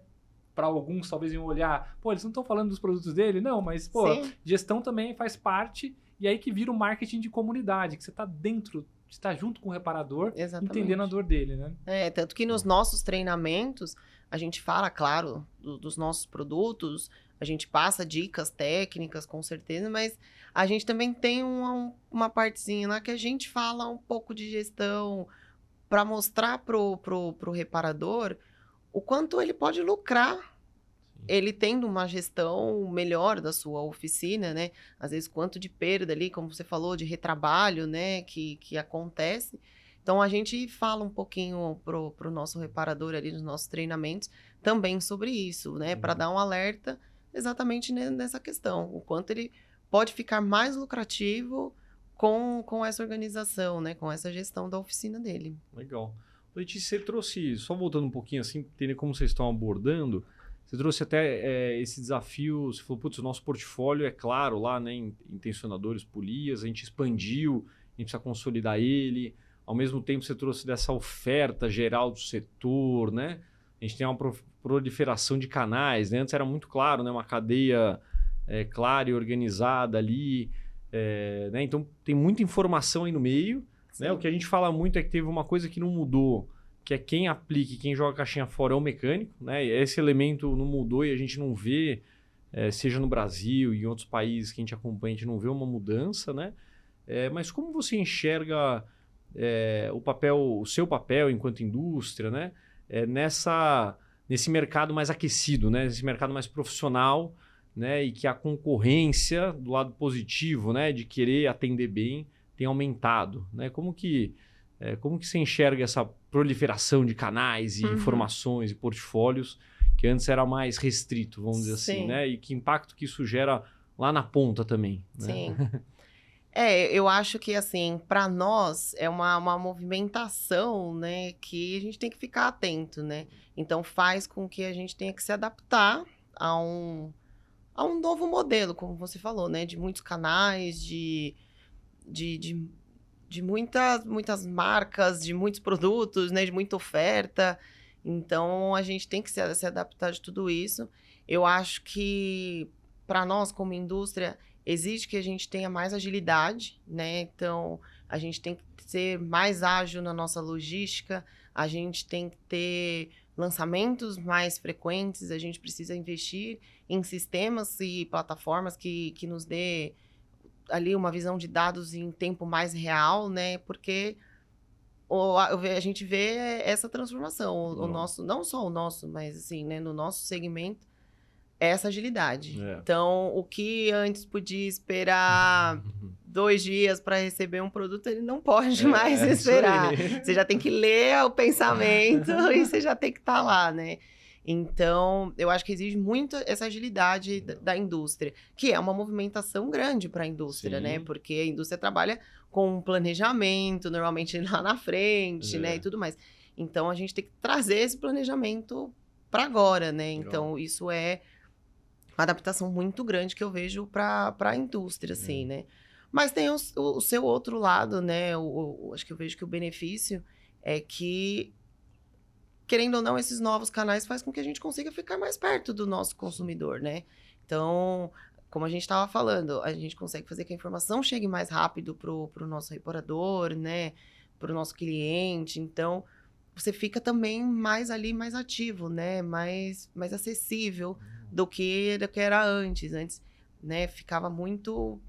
Para alguns, talvez iam olhar, pô, eles não estão falando dos produtos dele? Não, mas, pô, Sim. gestão também faz parte, e aí que vira o marketing de comunidade, que você está dentro, você está junto com o reparador, Exatamente. entendendo a dor dele, né? Tanto que nos nossos treinamentos, a gente fala, claro, dos nossos produtos, a gente passa dicas técnicas, com certeza, mas a gente também tem uma partezinha lá que a gente fala um pouco de gestão para mostrar pro reparador o quanto ele pode lucrar ele tendo uma gestão melhor da sua oficina, né? Às vezes, quanto de perda ali, como você falou, de retrabalho, né? Que acontece. Então, a gente fala um pouquinho pro nosso reparador ali nos nossos treinamentos também sobre isso, né? Para dar um alerta exatamente nessa questão. O quanto ele pode ficar mais lucrativo com essa organização, né? Com essa gestão da oficina dele. Legal. Letícia, você trouxe, só voltando um pouquinho assim, entender como vocês estão abordando, você trouxe até esse desafio, você falou, putz, o nosso portfólio é claro lá, né, em tensionadores, polias, a gente expandiu, a gente precisa consolidar ele, ao mesmo tempo você trouxe dessa oferta geral do setor, né, a gente tem uma proliferação de canais, né, antes era muito claro, né, uma cadeia clara e organizada ali, né, então tem muita informação aí no meio, né, o que a gente fala muito é que teve uma coisa que não mudou, que é quem aplica e quem joga a caixinha fora é o mecânico, né? Esse elemento não mudou e a gente não vê, seja no Brasil e em outros países que a gente acompanha, a gente não vê uma mudança, né? Mas como você enxerga o seu papel enquanto indústria, né? Nesse mercado mais aquecido, né? Nesse mercado mais profissional, né? E que a concorrência do lado positivo, né? De querer atender bem, tem aumentado, né? Como que você enxerga essa proliferação de canais e informações e portfólios que antes era mais restrito, vamos dizer assim, né? E que impacto que isso gera lá na ponta também, né? Sim. Eu acho que, assim, para nós é uma movimentação, né, que a gente tem que ficar atento, né? Então, faz com que a gente tenha que se adaptar a um novo modelo, como você falou, né? De muitos canais, de muitas marcas, de muitos produtos, né? De muita oferta. Então, a gente tem que se adaptar de tudo isso. Eu acho que, para nós, como indústria, exige que a gente tenha mais agilidade, né? Então, a gente tem que ser mais ágil na nossa logística, a gente tem que ter lançamentos mais frequentes, a gente precisa investir em sistemas e plataformas que nos dê ali uma visão de dados em tempo mais real, né? Porque a gente vê essa transformação, o nosso, não só o nosso, mas assim, né, no nosso segmento, essa agilidade. Então, o que antes podia esperar 2 dias para receber um produto, ele não pode mais esperar. Você já tem que ler o pensamento e você já tem que estar lá, né? Então, eu acho que exige muito essa agilidade da indústria, que é uma movimentação grande para a indústria, né? Porque a indústria trabalha com um planejamento, normalmente lá na frente, né? E tudo mais. Então, a gente tem que trazer esse planejamento para agora, né? Então, isso é uma adaptação muito grande que eu vejo para a indústria, assim, né? Mas tem o seu outro lado, né? Acho que eu vejo que o benefício é que, querendo ou não, esses novos canais faz com que a gente consiga ficar mais perto do nosso consumidor, né? Então, como a gente estava falando, a gente consegue fazer que a informação chegue mais rápido pro nosso reparador, né? Pro nosso cliente. Então, você fica também mais ali, mais ativo, né? Mais acessível do que era antes. Antes, né? Ficava muito...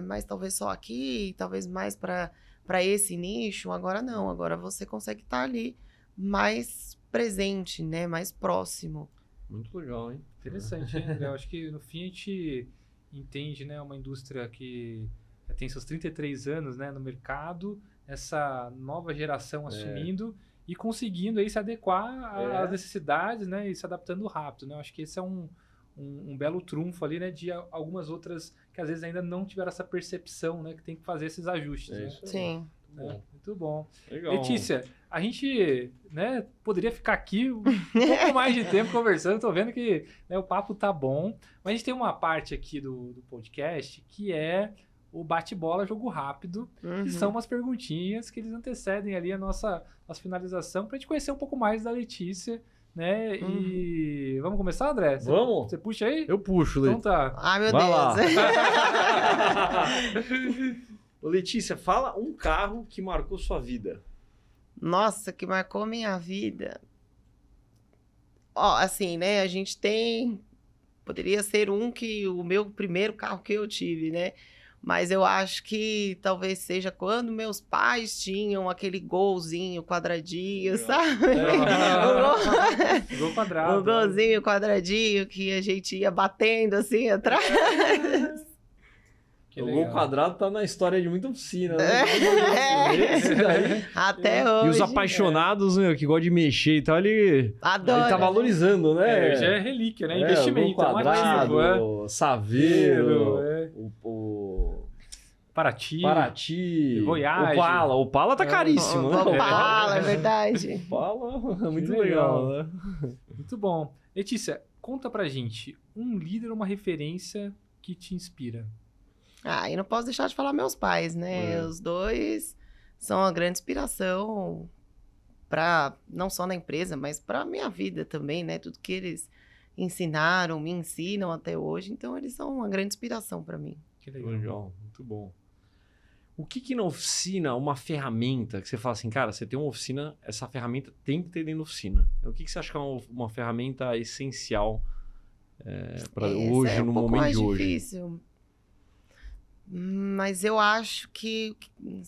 mas talvez só aqui, talvez mais para esse nicho. Agora não, agora você consegue estar ali mais presente, né? Mais próximo. Muito legal, hein? Interessante, hein, André? Eu acho que no fim a gente entende, né, uma indústria que já tem seus 33 anos, né, no mercado, essa nova geração assumindo e conseguindo aí se adequar às necessidades, né, e se adaptando rápido, né? Eu acho que esse é um belo trunfo ali, né, de algumas outras que às vezes ainda não tiveram essa percepção, né, que tem que fazer esses ajustes, né? Sim. Muito bom. Legal. Letícia, a gente, né, poderia ficar aqui um pouco mais de tempo conversando. Tô vendo que, né, o papo tá bom. Mas a gente tem uma parte aqui do podcast que é o bate-bola, jogo rápido, que são umas perguntinhas que eles antecedem ali a nossa finalização para a gente conhecer um pouco mais da Letícia, né? E vamos começar, André? Vamos? Você puxa aí? Eu puxo, Então tá. Ai, meu Vai Deus. lá. Ô, Letícia, fala um carro que marcou sua vida. Nossa, que marcou minha vida. Ó, assim, né? A gente tem... Poderia ser o meu primeiro carro que eu tive, né? Mas eu acho que talvez seja quando meus pais tinham aquele golzinho quadradinho, sabe? Gol quadrado. O golzinho quadradinho que a gente ia batendo assim atrás. O gol quadrado tá na história de muita oficina, né? Esse É. daí. Até hoje. E os apaixonados, meu, que gostam de mexer e tal, ele Adoro. tá valorizando, né? Já é relíquia, né? O Investimento, gol quadrado, é um ativo, o Saveiro, o Paraty, Voyage. O Opala tá caríssimo, né? O Opala, é verdade. O Opala é muito legal, legal, né? Muito bom. Letícia, conta pra gente um líder ou uma referência que te inspira. E não posso deixar de falar meus pais, né? Os dois são uma grande inspiração para não só na empresa, mas para minha vida também, né? Tudo que eles ensinaram, me ensinam até hoje, então eles são uma grande inspiração para mim. Que legal. Legal, muito bom. O que na oficina, uma ferramenta que você fala assim, cara, você tem uma oficina, essa ferramenta tem que ter dentro da oficina. O que você acha que é uma ferramenta essencial para hoje, no momento de hoje? Difícil. Mas eu acho que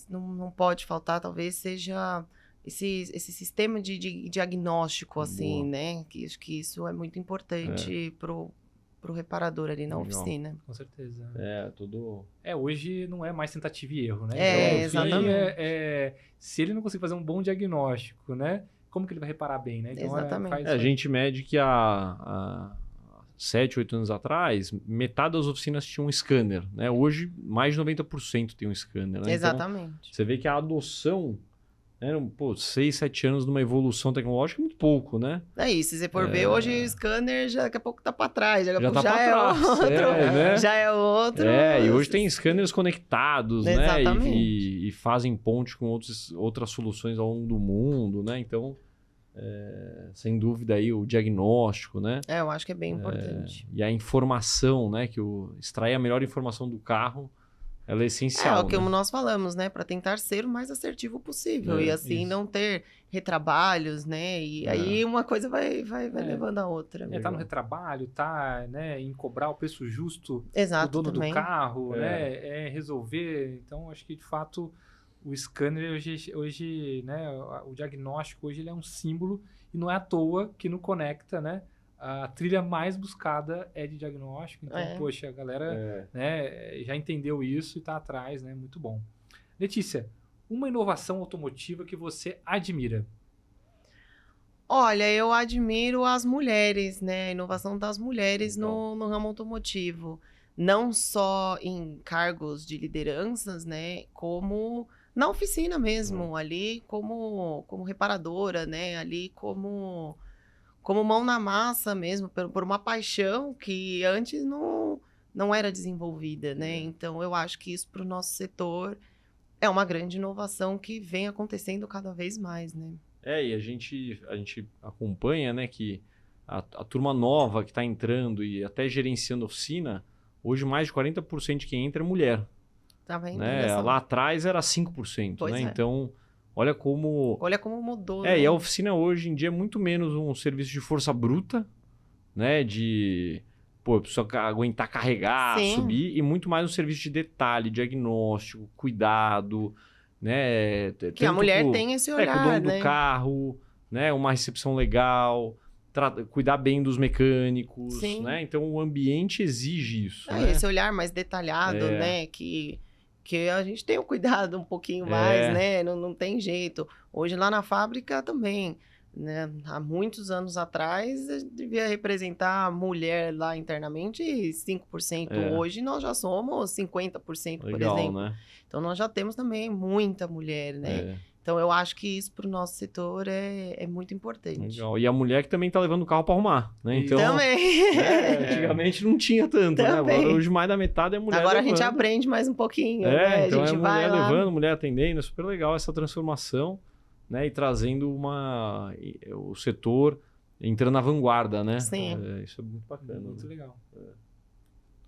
não pode faltar, talvez seja esse sistema de diagnóstico, assim, Boa. né? Que acho que isso é muito importante pro reparador ali na Legal. oficina. Com certeza. Tudo... Hoje não é mais tentativa e erro, né? Exatamente. Se ele não conseguir fazer um bom diagnóstico, né? Como que ele vai reparar bem, né? Então, Exatamente. A gente mede que há 7, 8 anos atrás, metade das oficinas tinham um scanner, né? Hoje, mais de 90% tem um scanner, né? Exatamente. Então, você vê que a adoção, né? 6, 7 anos de uma evolução tecnológica é muito pouco, né? É isso, se você for ver, hoje o scanner já daqui a pouco tá para trás, daqui a pouco tá é pra trás, outro, né? já é outro. E hoje tem scanners conectados, né? Exatamente. E fazem ponte com outras soluções ao longo do mundo, né? Então, sem dúvida, aí, o diagnóstico, né? Eu acho que é bem importante. E a informação, né? Extrair a melhor informação do carro, ela é essencial. É o que né? nós falamos, né? Para tentar ser o mais assertivo possível. E assim, isso. não ter retrabalhos, né? E aí uma coisa vai levando a outra. Tá no retrabalho, tá, né, em cobrar o preço justo Exato, do dono também. do carro, né? Resolver. Então, acho que, de fato, o scanner hoje, né, o diagnóstico hoje ele é um símbolo e não é à toa que no Conecta, né, a trilha mais buscada é de diagnóstico. Então, poxa, a galera né, já entendeu isso e está atrás, né? Muito bom. Letícia, uma inovação automotiva que você admira? Olha, eu admiro as mulheres, né? A inovação das mulheres no ramo automotivo. Não só em cargos de lideranças, né? Como na oficina mesmo, ali como reparadora, né? Ali como mão na massa mesmo, por uma paixão que antes não era desenvolvida, né? Então, eu acho que isso para o nosso setor é uma grande inovação que vem acontecendo cada vez mais, né? E a gente acompanha, né, que a turma nova que está entrando e até gerenciando oficina, hoje mais de 40% de quem entra é mulher. Tá vendo? Né? Lá atrás era 5%, Pois né? é. Então, olha como mudou, né? E a oficina hoje em dia é muito menos um serviço de força bruta, né? De, precisa aguentar carregar, Sim. subir, e muito mais um serviço de detalhe, diagnóstico, cuidado, né? Que a mulher tem esse olhar, com o dono né? do carro, né? Uma recepção legal, cuidar bem dos mecânicos, Sim. né? Então o ambiente exige isso, né? Esse olhar mais detalhado, né? Que a gente tem um cuidado um pouquinho mais, né? Não tem jeito. Hoje lá na fábrica também, né? Há muitos anos atrás, devia representar a mulher lá internamente 5%. Hoje nós já somos 50%, por Legal, exemplo. né? Então nós já temos também muita mulher, né? Então eu acho que isso para o nosso setor é muito importante. Legal. E a mulher que também está levando o carro para arrumar, né? Então, também. Antigamente não tinha tanto, né? Agora hoje mais da metade é mulher Agora levando. A gente aprende mais um pouquinho, né? Então a gente mulher vai lá... levando, mulher atendendo, é super legal essa transformação, né? E trazendo o setor entrando na vanguarda, né? Sim. Isso é muito bacana. Muito legal. Muito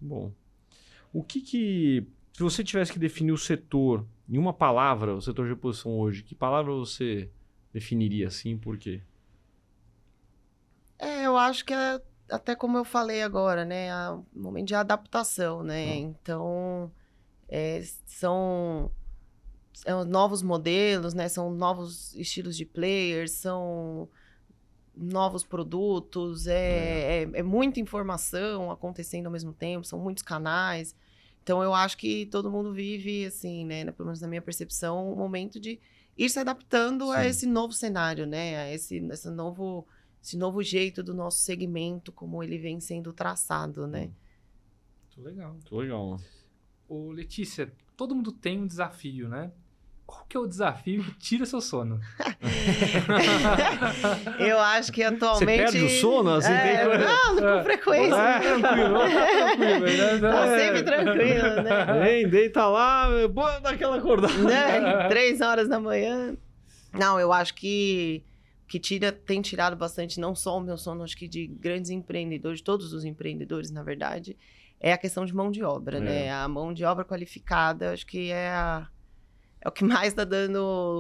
bom. Se você tivesse que definir o setor em uma palavra, o setor de reposição hoje, que palavra você definiria assim? Por quê? Eu acho que é até como eu falei agora, né? Um momento de adaptação, né? Então, são novos modelos, né? São novos estilos de players, são novos produtos, é muita informação acontecendo ao mesmo tempo, são muitos canais. Então, eu acho que todo mundo vive, assim, né? Pelo menos na minha percepção, um momento de ir se adaptando a esse novo cenário, né? A esse novo jeito do nosso segmento, como ele vem sendo traçado, né? Muito legal. Muito legal. Ô, Letícia, todo mundo tem um desafio, né? Qual que é o desafio que tira seu sono? Eu acho que atualmente... Você perde o sono? Assim, não, com frequência. Tranquilo. Tá sempre tranquilo, né? Deita lá, dá aquela acordada. Né? 3 horas da manhã. Não, eu acho que tem tirado bastante, não só o meu sono, acho que de grandes empreendedores, todos os empreendedores, na verdade, é a questão de mão de obra, né? A mão de obra qualificada, acho que é o que mais está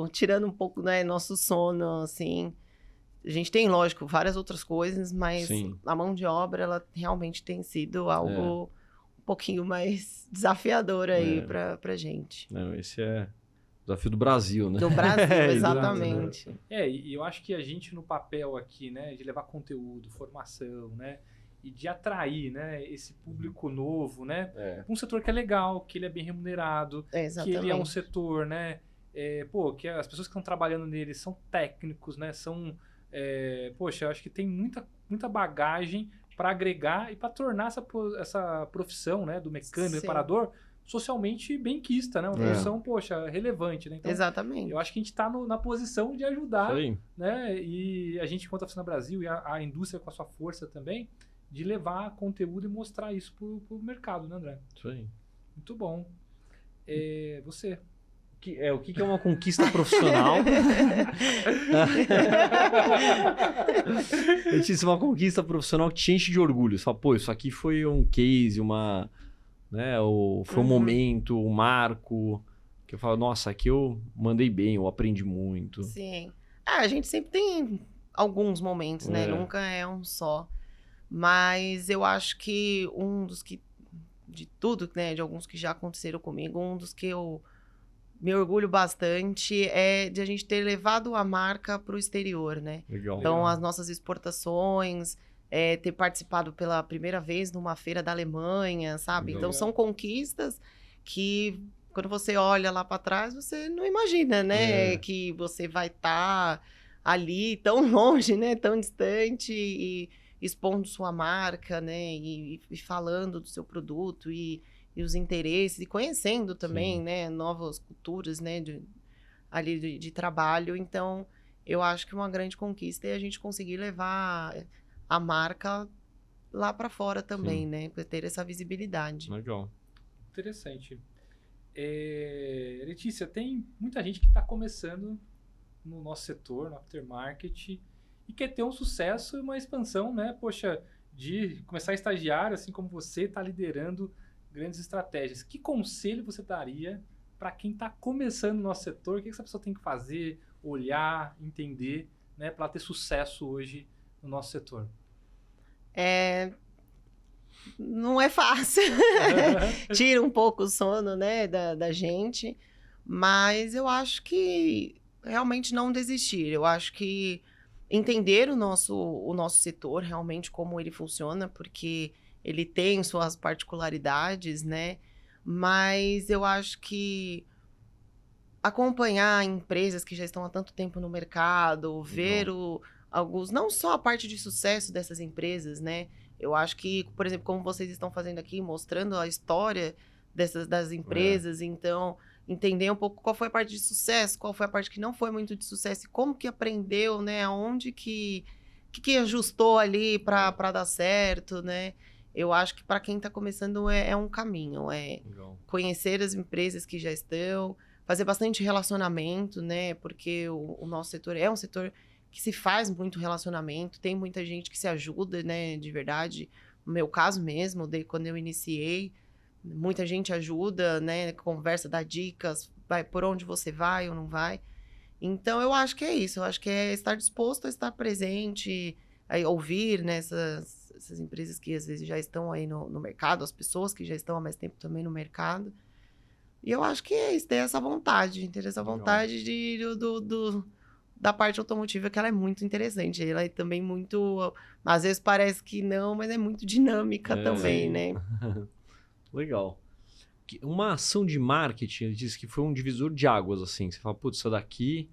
tirando um pouco, né, nosso sono, assim. A gente tem, lógico, várias outras coisas, mas a mão de obra, ela realmente tem sido algo um pouquinho mais desafiador aí pra gente. Não, esse é o desafio do Brasil, né? Do Brasil, exatamente. E eu acho que a gente no papel aqui, né, de levar conteúdo, formação, né, e de atrair, né, esse público novo, né, um setor que é legal, que ele é bem remunerado, que ele é um setor, né, que as pessoas que estão trabalhando nele são técnicos, né, são, eu acho que tem muita bagagem para agregar e para tornar essa profissão, né, do mecânico, reparador, socialmente benquista, né, uma profissão, relevante, né, então, exatamente. Eu acho que a gente está na posição de ajudar, né, e a gente, enquanto a Oficina Brasil e a indústria com a sua força também, de levar conteúdo e mostrar isso pro mercado, né, André? Isso aí. Muito bom. Você? O que é uma conquista profissional? Letícia, uma conquista profissional que te enche de orgulho. Você fala, pô, isso aqui foi um case, foi um momento, um marco. Que eu falo, nossa, aqui eu mandei bem, eu aprendi muito. Sim. A gente sempre tem alguns momentos, né? Nunca é um só. Mas eu acho que de tudo, né? De alguns que já aconteceram comigo, um dos que eu me orgulho bastante é de a gente ter levado a marca para o exterior, né? Legal. Então, as nossas exportações, ter participado pela primeira vez numa feira da Alemanha, sabe? Legal. Então, são conquistas que, quando você olha lá para trás, você não imagina, né? Que você vai estar ali tão longe, né? Tão distante e expondo sua marca, né? E falando do seu produto e os interesses, e conhecendo também, né, novas culturas, né, de trabalho. Então, eu acho que uma grande conquista é a gente conseguir levar a marca lá para fora também, né, para ter essa visibilidade. Legal. Interessante. Letícia, tem muita gente que está começando no nosso setor, no aftermarket, e quer ter um sucesso e uma expansão, né, poxa, de começar estagiário, assim como você está liderando grandes estratégias. Que conselho você daria para quem está começando no nosso setor? O que essa pessoa tem que fazer, olhar, entender, né, para ter sucesso hoje no nosso setor? Não é fácil. Tira um pouco o sono, né, da gente. Mas eu acho que realmente não desistir. Eu acho que entender o nosso setor, realmente como ele funciona, porque ele tem suas particularidades, né? Mas eu acho que acompanhar empresas que já estão há tanto tempo no mercado, ver alguns, não só a parte de sucesso dessas empresas, né? Eu acho que, por exemplo, como vocês estão fazendo aqui, mostrando a história das empresas, então, entender um pouco qual foi a parte de sucesso, qual foi a parte que não foi muito de sucesso, e como que aprendeu, né? Aonde que ajustou ali para dar certo, né? Eu acho que para quem está começando é um caminho, conhecer as empresas que já estão, fazer bastante relacionamento, né? Porque o nosso setor é um setor que se faz muito relacionamento, tem muita gente que se ajuda, né? De verdade. No meu caso mesmo, quando eu iniciei, muita gente ajuda, né? Conversa, dá dicas, vai por onde você vai ou não vai. Então, eu acho que é isso. Eu acho que é estar disposto a estar presente, a ouvir, né, essas empresas que às vezes já estão aí no mercado, as pessoas que já estão há mais tempo também no mercado. E eu acho que é isso, ter essa vontade da parte automotiva, que ela é muito interessante. Ela é também muito, às vezes parece que não, mas é muito dinâmica também, né? Legal. Uma ação de marketing, ele disse que foi um divisor de águas, assim. Você fala, putz, isso daqui,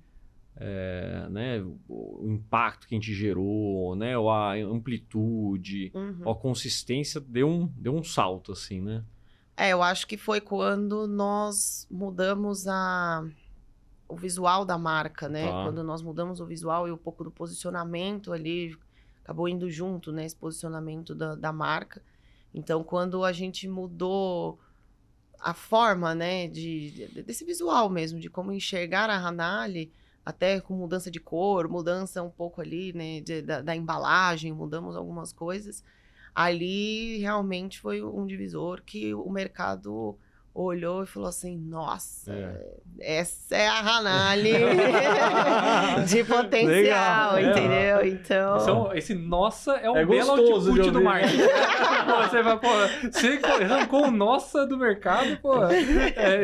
né, o impacto que a gente gerou, né, ou a amplitude, ou a consistência deu um salto, assim, né? Eu acho que foi quando nós mudamos o visual da marca, né? Quando nós mudamos o visual e um pouco do posicionamento ali, acabou indo junto, né, esse posicionamento da marca. Então, quando a gente mudou a forma, né, desse visual mesmo, de como enxergar a Hanali, até com mudança de cor, mudança um pouco ali, né, da embalagem, mudamos algumas coisas. Ali, realmente, foi um divisor que o mercado olhou e falou assim, nossa, essa é a Hanali de potencial, legal, entendeu? Então... Esse nossa é um belo gostoso output do marketing. Você vai, você arrancou o nossa do mercado,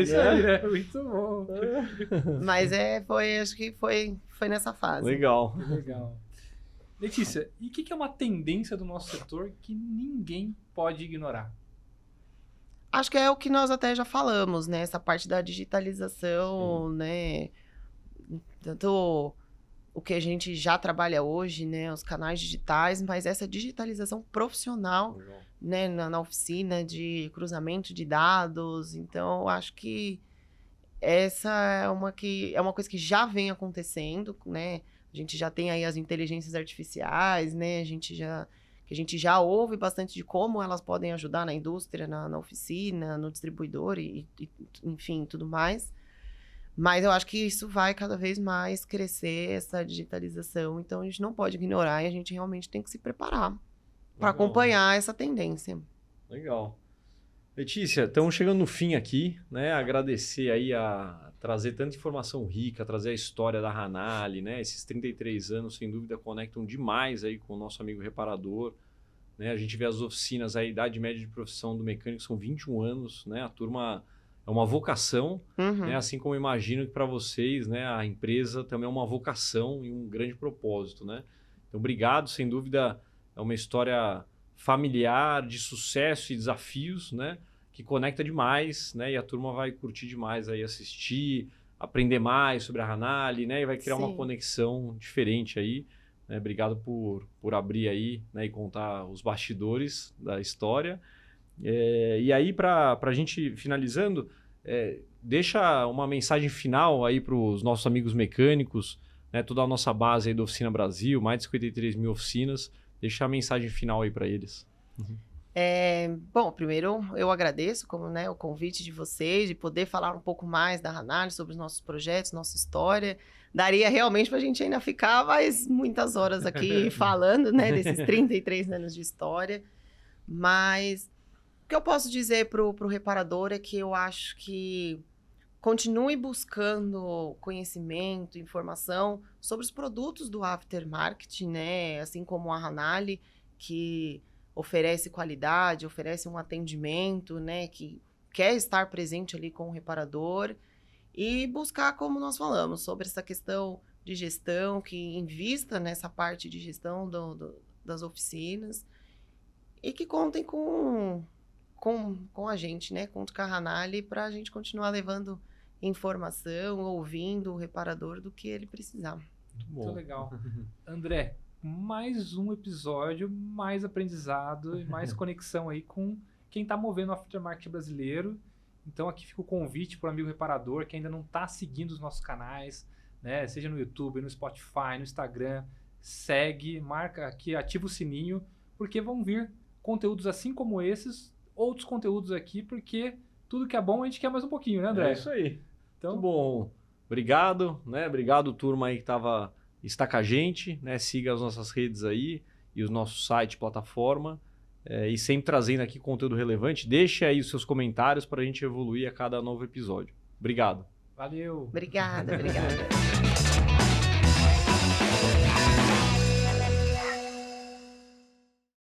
isso aí, né? Muito bom. Mas acho que foi nessa fase. Legal. Letícia, e o que é uma tendência do nosso setor que ninguém pode ignorar? Acho que é o que nós até já falamos, né? Essa parte da digitalização, né? Tanto o que a gente já trabalha hoje, né? Os canais digitais, mas essa digitalização profissional, né? Na oficina de cruzamento de dados. Então, eu acho que essa é uma coisa que já vem acontecendo, né? A gente já tem aí as inteligências artificiais, né? Que a gente já ouve bastante de como elas podem ajudar na indústria, na oficina, no distribuidor e enfim, tudo mais. Mas eu acho que isso vai cada vez mais crescer, essa digitalização. Então, a gente não pode ignorar e a gente realmente tem que se preparar para acompanhar essa tendência. Legal. Letícia, estamos chegando no fim aqui, né? Agradecer aí a trazer tanta informação rica, trazer a história da Hanali, né? Esses 33 anos, sem dúvida, conectam demais aí com o nosso amigo reparador, né? A gente vê as oficinas, a idade média de profissão do mecânico são 21 anos, né? A turma é uma vocação, né? Assim como eu imagino que para vocês, né? A empresa também é uma vocação e um grande propósito, né? Então, obrigado, sem dúvida, é uma história familiar, de sucesso e desafios, né? Que conecta demais, né? E a turma vai curtir demais aí, assistir, aprender mais sobre a Hanali, né? E vai criar uma conexão diferente aí, né? Obrigado por abrir aí, né? E contar os bastidores da história. E aí, para a gente finalizando, deixa uma mensagem final aí para os nossos amigos mecânicos, né? Toda a nossa base aí da Oficina Brasil, mais de 53 mil oficinas. Deixa a mensagem final aí para eles. Bom, primeiro eu agradeço o convite de vocês, de poder falar um pouco mais da Hanali, sobre os nossos projetos, nossa história. Daria realmente para a gente ainda ficar mais muitas horas aqui falando, né, desses 33 anos de história. Mas o que eu posso dizer para o reparador é que eu acho que continue buscando conhecimento, informação sobre os produtos do aftermarket, né? Assim como a Hanali, que oferece qualidade, oferece um atendimento, né? Que quer estar presente ali com o reparador e buscar, como nós falamos, sobre essa questão de gestão, que invista nessa parte de gestão das oficinas e que contem com a gente, né? Conto com a Hanali para a gente continuar levando informação, ouvindo o reparador do que ele precisar. Muito legal. André, mais um episódio, mais aprendizado e mais conexão aí com quem está movendo o aftermarket brasileiro. Então aqui fica o convite para o amigo reparador que ainda não está seguindo os nossos canais, né? Seja no YouTube, no Spotify, no Instagram. Segue, marca aqui, ativa o sininho, porque vão vir conteúdos assim como esses, outros conteúdos aqui, porque tudo que é bom a gente quer mais um pouquinho, né, André? É isso aí. Então, muito bom. Obrigado, né? Obrigado, turma aí que está com a gente, né? Siga as nossas redes aí e o nosso site, plataforma. E sempre trazendo aqui conteúdo relevante. Deixe aí os seus comentários para a gente evoluir a cada novo episódio. Obrigado. Valeu. Obrigada.